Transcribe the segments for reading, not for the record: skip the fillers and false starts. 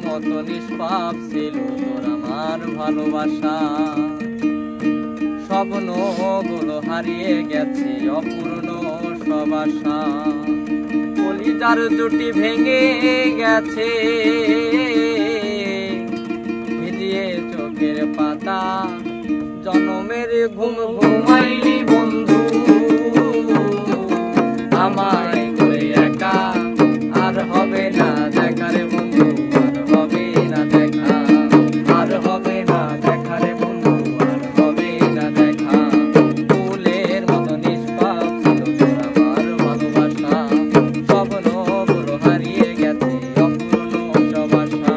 মতো নিষ্পাপ ছিল তোর আমার ভালোবাসা। স্বপ্নগুলো হারিয়ে গেছে অপূর্ণ সব আশা। কলিজার জুটি ভেঙে গেছে ভিজিয়ে চোখের পাতা। জনমের ঘুম ঘুমাইলি বন্ধু আমায় করে একা। আর হবে না দেখা রে বন্ধু, আর হবে না দেখা, আর হবে না দেখা রে বন্ধু, আর হবে না দেখা। ফুলের মতো নিষ্পাপ ছিল তোর আমার ভালোবাসা। স্বপ্নগুলো হারিয়ে গেছে অপূর্ণ সব আশা।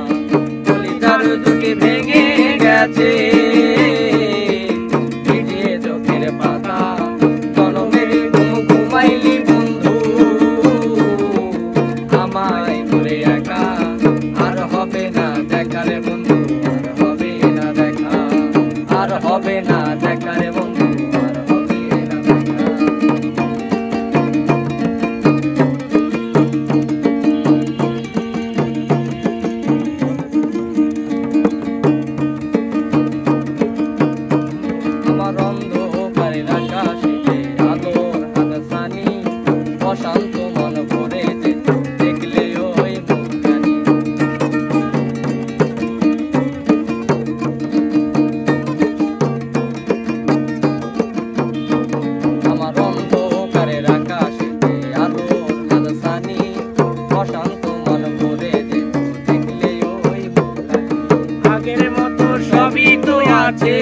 কলিজার জুটি ভেঙে গেছে ভিজিয়ে চোখের পাতা। জনমের ঘুম ঘুমাইলি বন্ধু আমায় করে একা। আর হবে না দেখা রে বন্ধু, আর হবে না দেখা, আর হবে না দেখা রে বন্ধু, আর হবে না দেখা। আমার অন্ধকারের আকাশে আলোর হাতছানি। অশান্ত মন ভরে যেত দেখলে ওই মুখখানি। আমার অন্ধকারের আকাশে আলোর হাতছানি। অশান্ত মন ভরে যেত দেখলে ওই মুখখানি। আগের মতো সবই তো আছে